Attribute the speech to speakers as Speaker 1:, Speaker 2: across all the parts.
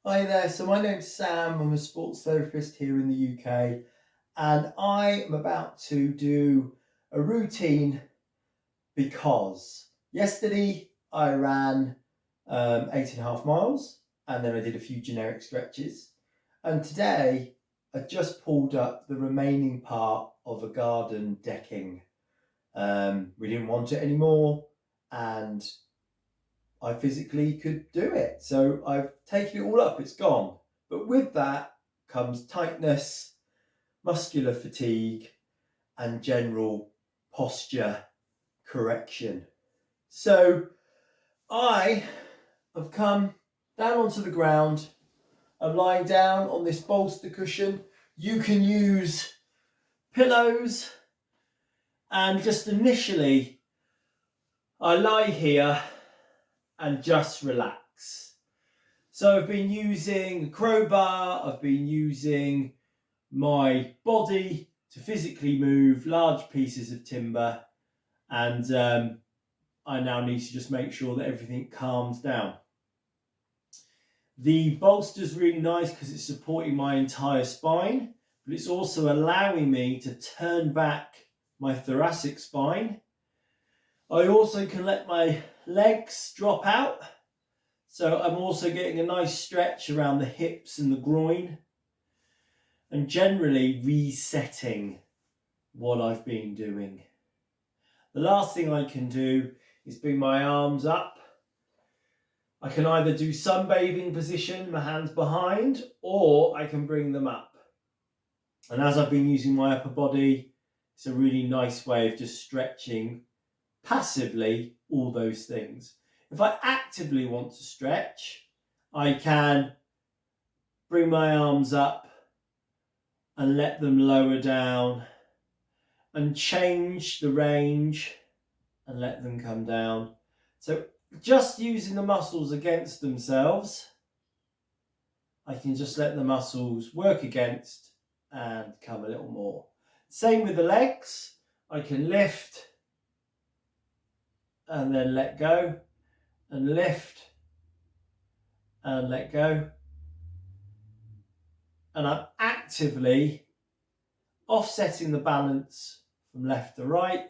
Speaker 1: Hi there, so my name's Sam, I'm a sports therapist here in the UK, and I am about to do a routine because yesterday I ran 8.5 miles and then I did a few generic stretches, and today I just pulled up the remaining part of a garden decking. We didn't want it anymore and I physically could do it. So I've taken it all up, it's gone. But with that comes tightness, muscular fatigue, and general posture correction. So I have come down onto the ground. I'm lying down on this bolster cushion. You can use pillows, and just initially, I lie here and just relax. So I've been using a crowbar, I've been using my body to physically move large pieces of timber, and I now need to just make sure that everything calms down. The bolster's really nice because it's supporting my entire spine, but it's also allowing me to turn back my thoracic spine. I also can let my legs drop out, so I'm also getting a nice stretch around the hips and the groin, and generally resetting what I've been doing. The last thing I can do is bring my arms up. I can either do sunbathing position, my hands behind, or I can bring them up. And as I've been using my upper body, it's a really nice way of just stretching passively all those things. If I actively want to stretch, I can bring my arms up and let them lower down and change the range and let them come down. So just using the muscles against themselves, I can just let the muscles work against and come a little more. Same with the legs. I can lift and then let go, and lift and let go. And I'm actively offsetting the balance from left to right.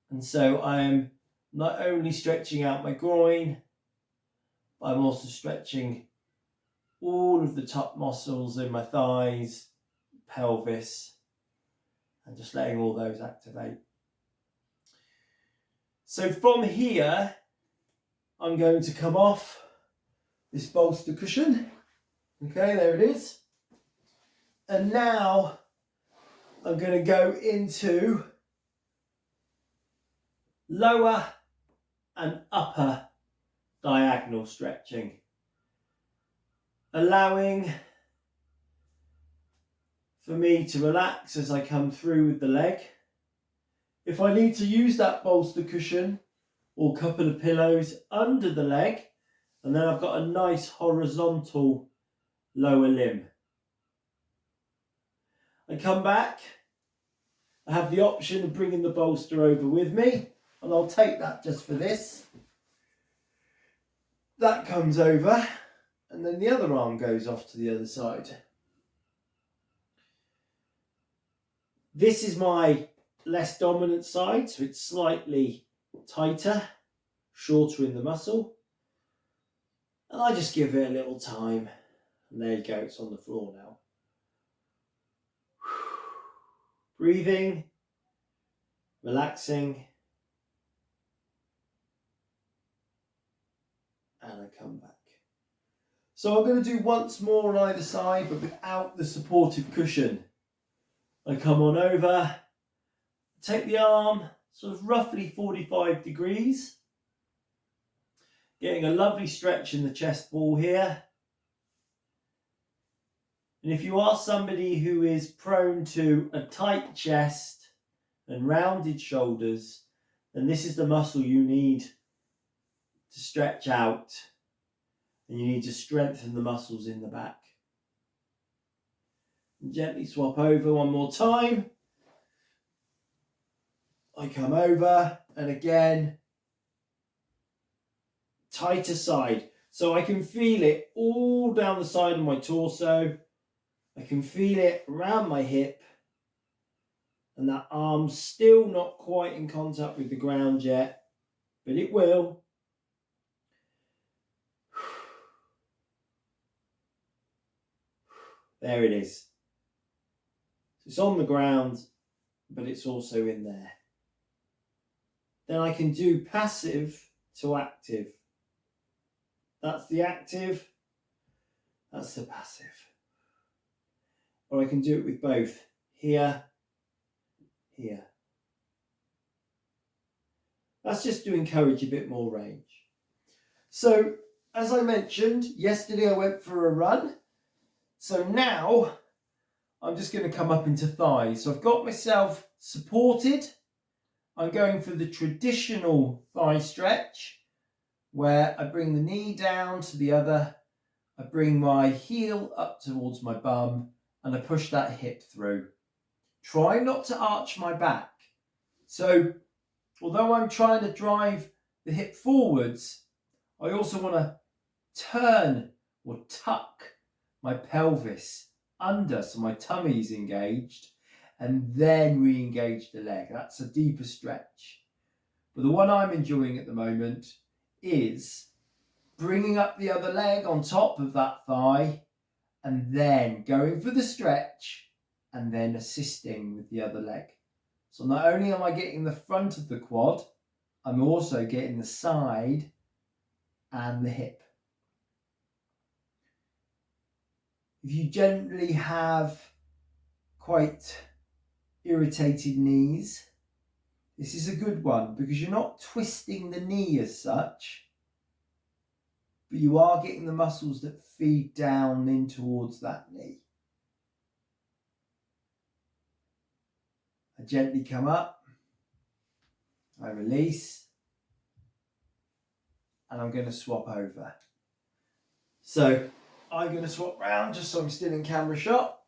Speaker 1: And so I'm not only stretching out my groin, but I'm also stretching all of the top muscles in my thighs, pelvis, and just letting all those activate. So from here, I'm going to come off this bolster cushion. Okay, there it is. And now I'm going to go into lower and upper diagonal stretching, allowing for me to relax as I come through with the leg. If I need to use that bolster cushion or a couple of pillows under the leg, and then I've got a nice horizontal lower limb. I come back, I have the option of bringing the bolster over with me, and I'll take that just for this. That comes over, and then the other arm goes off to the other side. This is my less dominant side, so it's slightly tighter, shorter in the muscle. And I just give it a little time, and there you go, it's on the floor now. Breathing, relaxing, and I come back. So I'm going to do once more on either side, but without the supportive cushion. I come on over, take the arm sort of roughly 45 degrees, getting a lovely stretch in the chest wall here. And if you are somebody who is prone to a tight chest and rounded shoulders, then this is the muscle you need to stretch out, and you need to strengthen the muscles in the back. And gently swap over one more time. I come over, and again, tighter side. So I can feel it all down the side of my torso. I can feel it around my hip. And that arm's still not quite in contact with the ground yet, but it will. There it is. It's on the ground, but it's also in there. Then I can do passive to active. That's the active, that's the passive. Or I can do it with both, here, here. That's just to encourage a bit more range. So, as I mentioned, yesterday I went for a run. So now I'm just going to come up into thighs. So I've got myself supported. I'm going for the traditional thigh stretch where I bring the knee down to the other, I bring my heel up towards my bum and I push that hip through. Try not to arch my back. So although I'm trying to drive the hip forwards, I also want to turn or tuck my pelvis under so my tummy's engaged and then re-engage the leg. That's a deeper stretch. But the one I'm enjoying at the moment is bringing up the other leg on top of that thigh and then going for the stretch and then assisting with the other leg. So not only am I getting the front of the quad, I'm also getting the side and the hip. If you generally have quite irritated knees, this is a good one because you're not twisting the knee as such, but you are getting the muscles that feed down in towards that knee. I gently come up, I release, and I'm going to swap over. So I'm going to swap round just so I'm still in camera shot.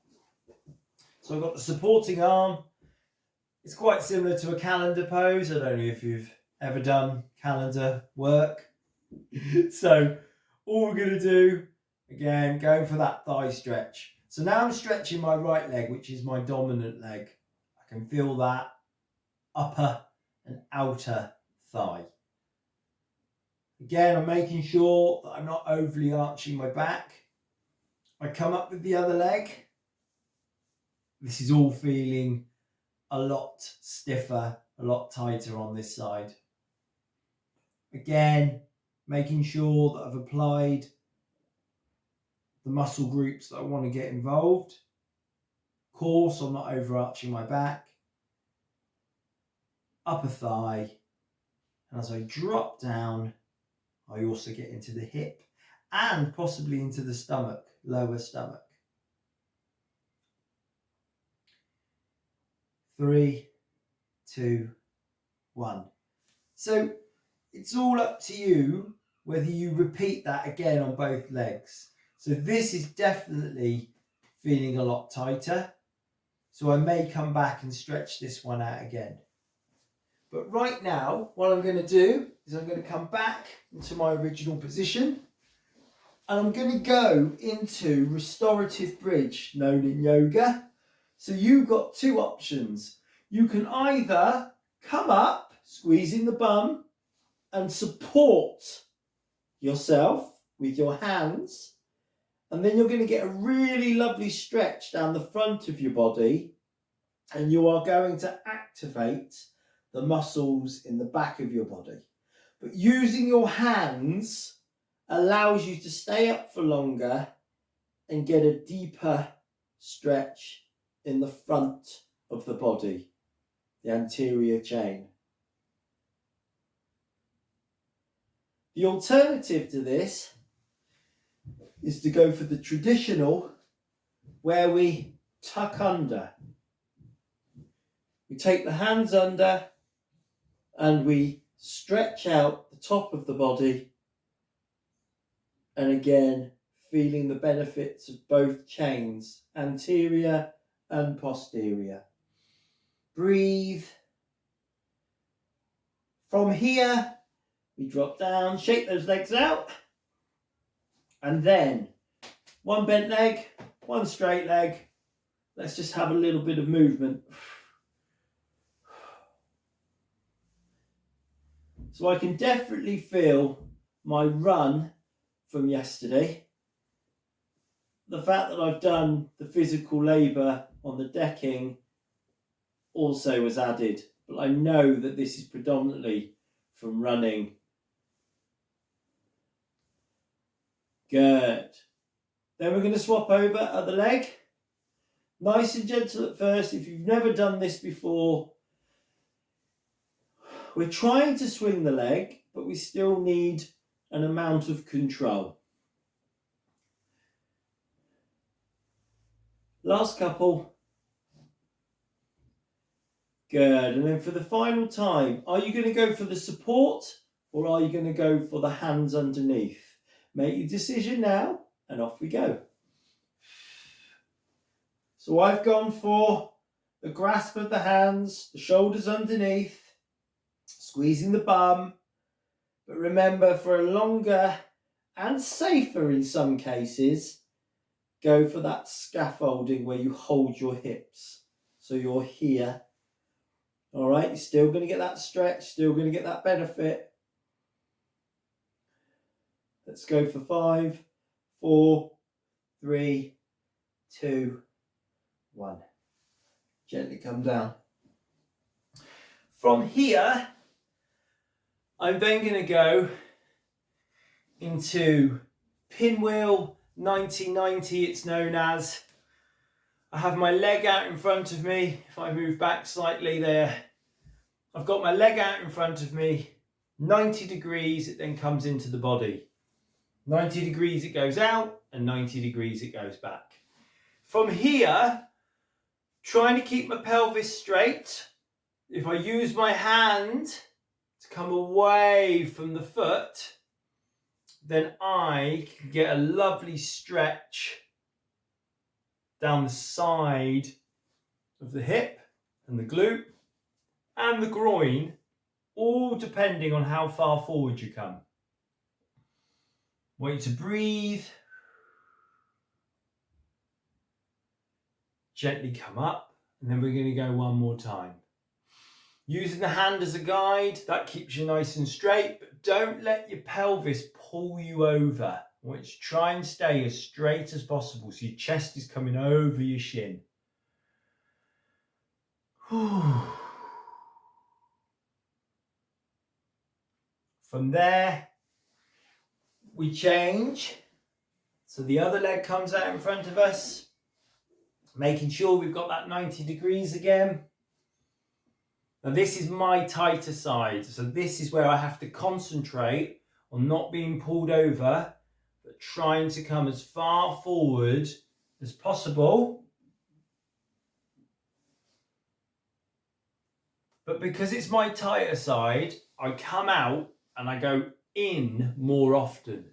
Speaker 1: So I've got the supporting arm. It's quite similar to a calendar pose. I don't know if you've ever done calendar work. So all we're going to do, again, going for that thigh stretch. So now I'm stretching my right leg, which is my dominant leg. I can feel that upper and outer thigh. Again, I'm making sure that I'm not overly arching my back. I come up with the other leg. This is all feeling a lot stiffer, a lot tighter on this side. Again, making sure that I've applied the muscle groups that I want to get involved. Of course, I'm not overarching my back. Upper thigh. And as I drop down, I also get into the hip and possibly into the stomach, lower stomach. 3, 2, 1. So it's all up to you whether you repeat that again on both legs. So this is definitely feeling a lot tighter. So I may come back and stretch this one out again. But right now, what I'm going to do is I'm going to come back into my original position and I'm going to go into Restorative Bridge, known in yoga. So you've got two options. You can either come up, squeezing the bum, and support yourself with your hands, and then you're going to get a really lovely stretch down the front of your body, and you are going to activate the muscles in the back of your body. But using your hands allows you to stay up for longer and get a deeper stretch in the front of the body, the anterior chain. The alternative to this is to go for the traditional, where we tuck under. We take the hands under and we stretch out the top of the body, and again feeling the benefits of both chains, anterior and posterior. Breathe. From here we drop down, shake those legs out, And then one bent leg, one straight leg. Let's just have a little bit of movement. So I can definitely feel my run from yesterday. The fact that I've done the physical labour on the decking also was added, but I know that this is predominantly from running. Good. Then we're going to swap over other leg. Nice and gentle at first. If you've never done this before, we're trying to swing the leg, but we still need an amount of control. Last couple. Good. And then for the final time, are you going to go for the support or are you going to go for the hands underneath? Make your decision now and off we go. So I've gone for the grasp of the hands, the shoulders underneath, squeezing the bum. But remember, for a longer and safer in some cases, go for that scaffolding where you hold your hips. So you're here. All right, you're still going to get that stretch, still going to get that benefit. Let's go for 5, 4, 3, 2, 1. Gently come down. From here, I'm then going to go into Pinwheel 90-90, it's known as. I have my leg out in front of me. If I move back slightly there, I've got my leg out in front of me. 90 degrees, it then comes into the body. 90 degrees it goes out and 90 degrees it goes back. From here, trying to keep my pelvis straight. If I use my hand to come away from the foot, then I can get a lovely stretch down the side of the hip and the glute and the groin, all depending on how far forward you come. I want you to breathe. Gently come up, and then we're going to go one more time. Using the hand as a guide, that keeps you nice and straight, but don't let your pelvis pull you over. I want you to try and stay as straight as possible so your chest is coming over your shin. From there, we change. So the other leg comes out in front of us, making sure we've got that 90 degrees again. Now this is my tighter side, so this is where I have to concentrate on not being pulled over, but trying to come as far forward as possible. But because it's my tighter side, I come out and I go in more often.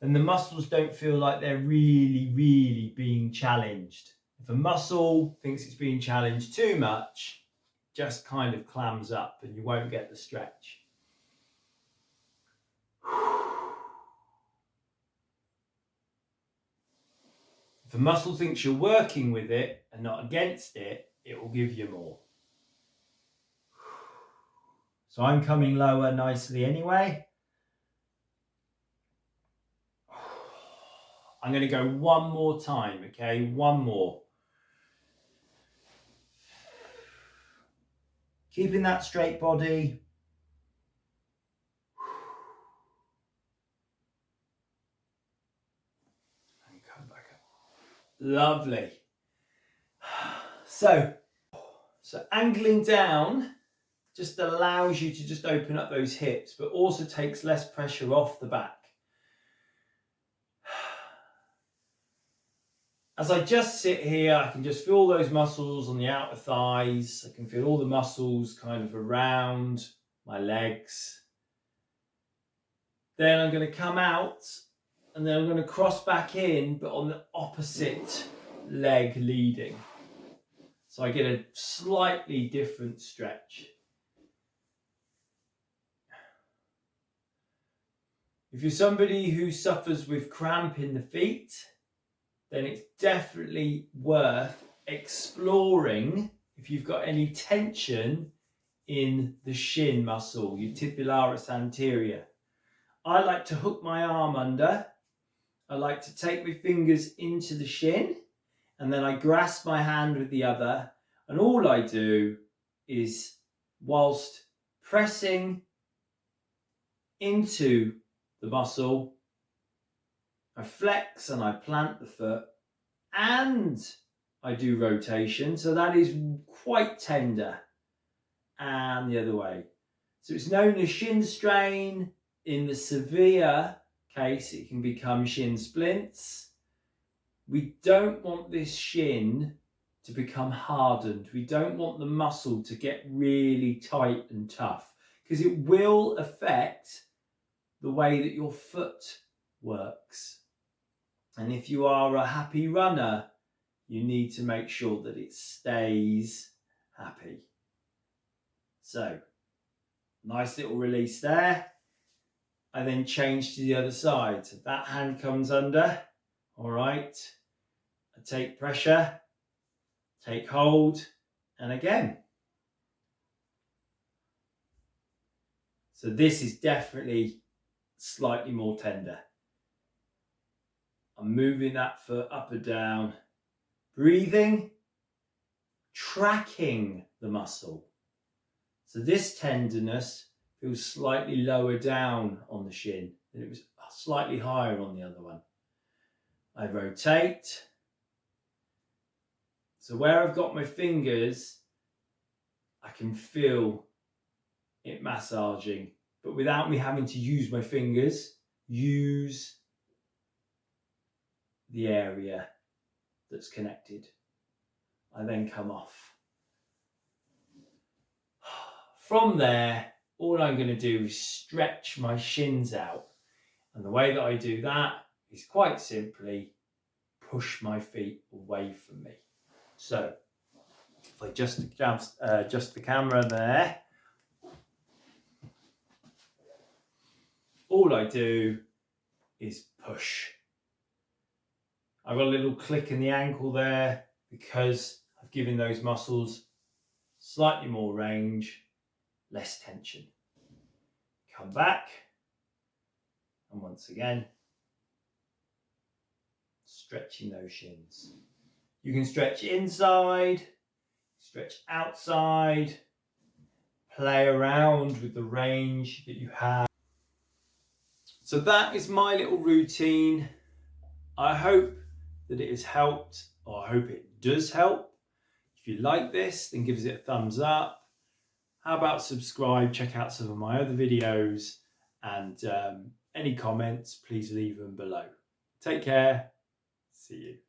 Speaker 1: And the muscles don't feel like they're really, really being challenged. If a muscle thinks it's being challenged too much, just kind of clams up and you won't get the stretch. If a muscle thinks you're working with it and not against it, it will give you more. So I'm coming lower nicely anyway. I'm going to go one more time, okay? One more. Keeping that straight body. And come back up. Lovely. So angling down just allows you to just open up those hips, but also takes less pressure off the back. As I just sit here, I can just feel those muscles on the outer thighs. I can feel all the muscles kind of around my legs. Then I'm going to come out and then I'm going to cross back in, but on the opposite leg leading. So I get a slightly different stretch. If you're somebody who suffers with cramp in the feet, then it's definitely worth exploring if you've got any tension in the shin muscle, your tibialis anterior. I like to hook my arm under. I like to take my fingers into the shin, and then I grasp my hand with the other, and all I do is, whilst pressing into the muscle, I flex and I plant the foot, and I do rotation, so that is quite tender, and the other way. So it's known as shin strain. In the severe case, it can become shin splints. We don't want this shin to become hardened. We don't want the muscle to get really tight and tough, because it will affect the way that your foot works. And if you are a happy runner, you need to make sure that it stays happy. So, nice little release there. I then change to the other side. So that hand comes under, all right. I take pressure, take hold, and again. So this is definitely slightly more tender. I'm moving that foot up and down, breathing, tracking the muscle. So this tenderness feels slightly lower down on the shin than it was slightly higher on the other one. I rotate. So where I've got my fingers, I can feel it massaging, but without me having to use my fingers, use the area that's connected. I then come off. From there, all I'm going to do is stretch my shins out. And the way that I do that is quite simply push my feet away from me. So if I adjust the camera there, all I do is push. I've got a little click in the ankle there because I've given those muscles slightly more range, less tension. Come back, and once again, stretching those shins. You can stretch inside, stretch outside, play around with the range that you have. So that is my little routine. I hope that it has helped, or I hope it does help. If you like this, then give us a thumbs up. How about subscribe, check out some of my other videos, and any comments, please leave them below. Take care. See you.